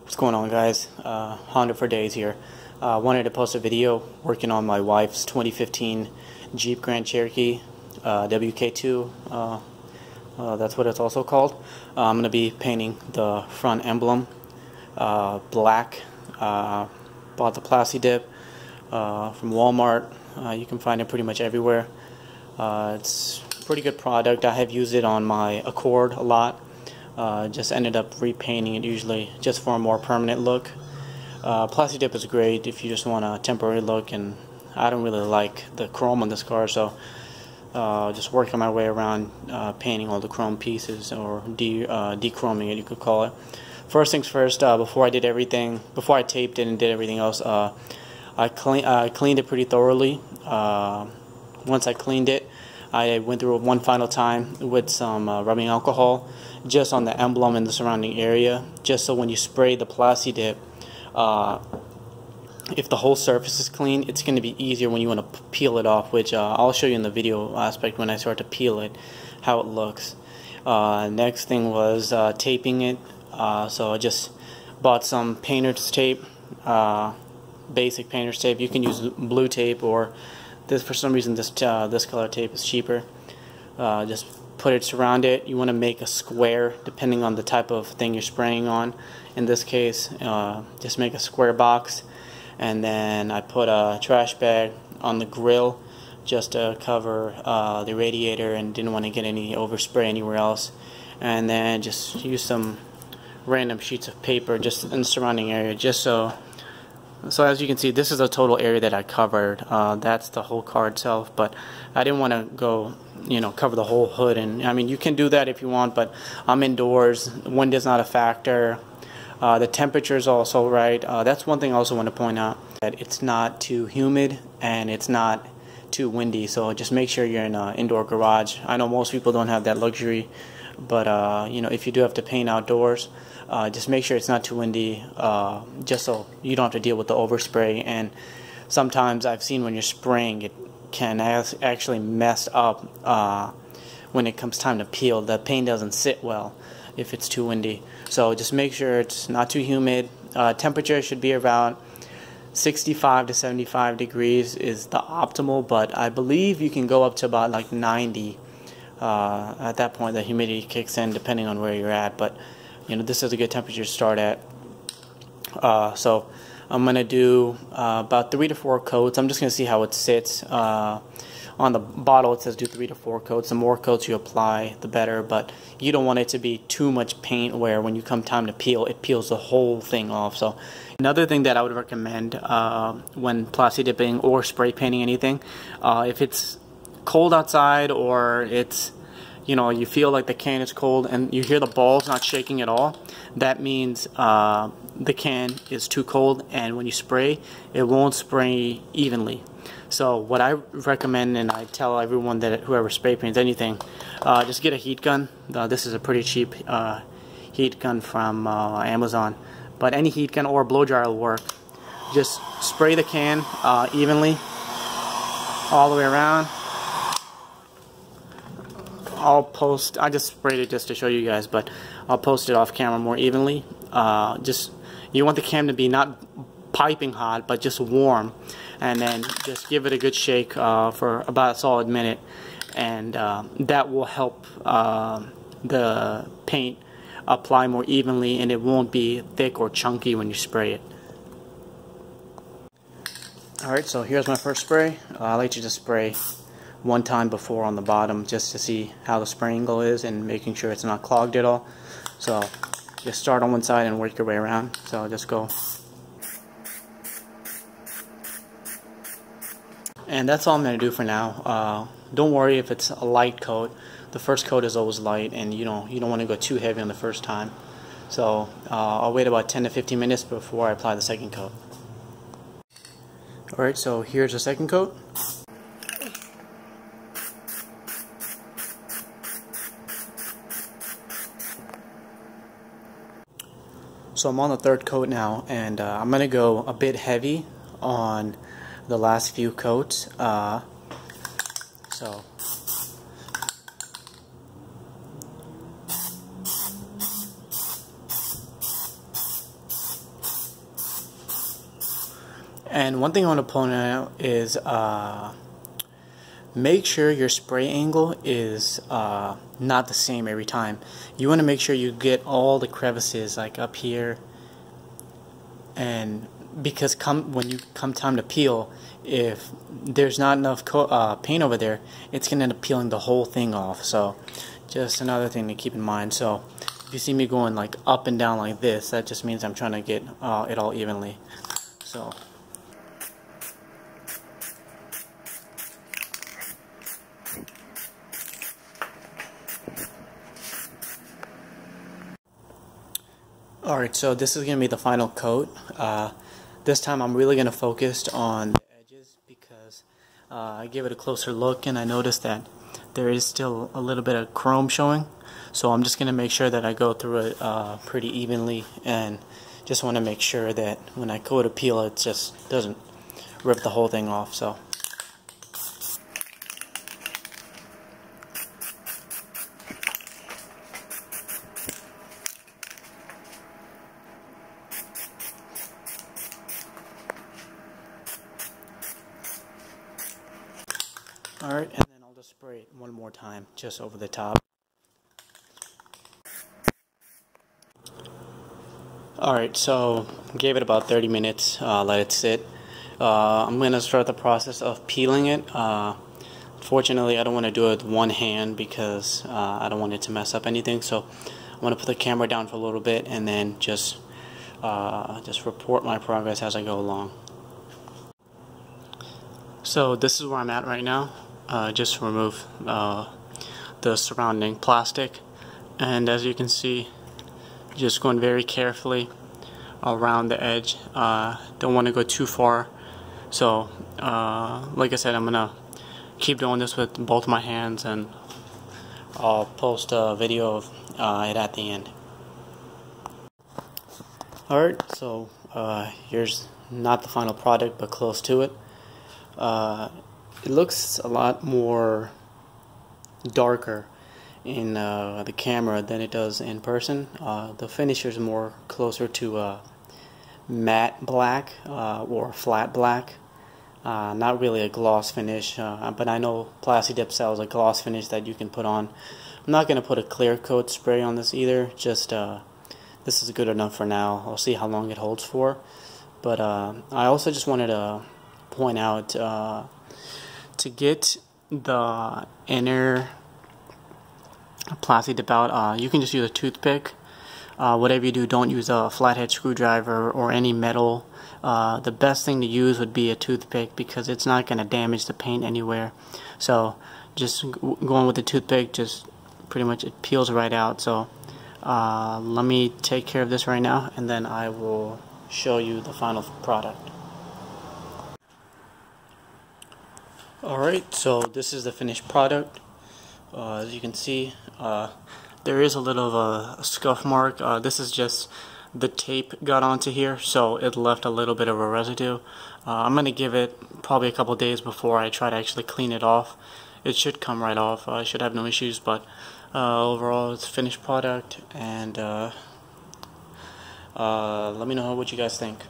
What's going on, guys? Honda for Days here. Wanted to post a video working on my wife's 2015 Jeep Grand Cherokee WK2. That's what it's also called. I'm going to be painting the front emblem black. Bought the Plasti Dip from Walmart. You can find it pretty much everywhere. It's a pretty good product. I have used it on my Accord a lot. Just ended up repainting it usually just for a more permanent look. Plasti Dip is great if you just want a temporary look, and I don't really like the chrome on this car, so just working my way around painting all the chrome pieces, or de-chroming it, you could call it. First things first, before I did everything, before I taped it and did everything else, I cleaned it pretty thoroughly. Once I cleaned it, I went through it one final time with some rubbing alcohol just on the emblem and the surrounding area, just so when you spray the Plasti Dip, if the whole surface is clean, it's going to be easier when you want to peel it off, which I'll show you in the video aspect when I start to peel it, how it looks. Next thing was taping it. So I just bought some painter's tape, basic painter's tape. You can use blue tape, or this, for some reason this color tape is cheaper. Just put it around it. You want to make a square depending on the type of thing you're spraying on. In this case, just make a square box, and then I put a trash bag on the grill just to cover the radiator, and didn't want to get any overspray anywhere else. And then just use some random sheets of paper just in the surrounding area, just so as you can see, this is a total area that I covered. That's the whole car itself, but I didn't want to go, cover the whole hood. And I mean, you can do that if you want, but I'm indoors. Wind is not a factor. The temperature is also right. That's one thing I also want to point out, that it's not too humid and it's not too windy. So just make sure you're in an indoor garage. I know most people don't have that luxury, but if you do have to paint outdoors, just make sure it's not too windy, just so you don't have to deal with the overspray. And sometimes I've seen when you're spraying, it can actually mess up when it comes time to peel. The paint doesn't sit well if it's too windy. So just make sure it's not too humid. Temperature should be around 65 to 75 degrees is the optimal, but I believe you can go up to about like 90. At that point the humidity kicks in depending on where you're at, but this is a good temperature to start at. So I'm going to do about 3 to 4 coats. I'm just going to see how it sits. On the bottle it says do 3 to 4 coats. The more coats you apply, the better, but you don't want it to be too much paint where when you come time to peel, it peels the whole thing off. So another thing that I would recommend when plasti dipping or spray painting anything, if it's cold outside, or it's you feel like the can is cold and you hear the balls not shaking at all, that means the can is too cold, and when you spray, it won't spray evenly. So what I recommend, and I tell everyone that whoever spray paints anything, just get a heat gun. This is a pretty cheap heat gun from Amazon, but any heat gun or blow dryer will work. Just spray the can evenly all the way around. I just sprayed it just to show you guys, but I'll post it off camera more evenly. You want the can to be not piping hot, but just warm, and then just give it a good shake for about a solid minute, and that will help the paint apply more evenly, and it won't be thick or chunky when you spray it. Alright, so here's my first spray. I like to just spray one time before on the bottom, just to see how the spray angle is and making sure it's not clogged at all. So just start on one side and work your way around. So just go. And that's all I'm going to do for now. Don't worry if it's a light coat. The first coat is always light, and you don't want to go too heavy on the first time. So I'll wait about 10 to 15 minutes before I apply the second coat. Alright, so here's the second coat. So I'm on the third coat now, and I'm going to go a bit heavy on the last few coats. So And one thing I want to point out is make sure your spray angle is not the same every time. You want to make sure you get all the crevices, like up here, and because when you come time to peel, if there's not enough paint over there, it's gonna end up peeling the whole thing off. So just another thing to keep in mind. So if you see me going like up and down like this, that just means I'm trying to get it all evenly. So alright, so this is going to be the final coat. This time I'm really going to focus on the edges because I gave it a closer look and I noticed that there is still a little bit of chrome showing. So I'm just going to make sure that I go through it pretty evenly, and just want to make sure that when I go to peel it just doesn't rip the whole thing off. So alright, and then I'll just spray it one more time just over the top. Alright, so gave it about 30 minutes, let it sit. I'm going to start the process of peeling it. Fortunately, I don't want to do it with one hand because I don't want it to mess up anything. So I'm going to put the camera down for a little bit and then just report my progress as I go along. So this is where I'm at right now. Just remove the surrounding plastic, and as you can see, just going very carefully around the edge. Don't want to go too far. So like I said, I'm gonna keep doing this with both my hands, and I'll post a video of it at the end. Alright, so here's not the final product but close to it. It looks a lot more darker in the camera than it does in person. The finish is more closer to matte black or flat black. Not really a gloss finish, but I know Plasti Dip sells a gloss finish that you can put on. I'm not going to put a clear coat spray on this either, just this is good enough for now. I'll see how long it holds for. But I also just wanted to point out, to get the Inner Plasti Dip Out, you can just use a toothpick. Whatever you do, don't use a flathead screwdriver or any metal. The best thing to use would be a toothpick because it's not going to damage the paint anywhere. So just going with the toothpick, just pretty much it peels right out. So let me take care of this right now, and then I will show you the final product. Alright, so this is the finished product. As you can see, there is a little of a scuff mark. This is just the tape got onto here, so it left a little bit of a residue. I'm going to give it probably a couple days before I try to actually clean it off. It should come right off. I should have no issues, but overall it's a finished product, and let me know what you guys think.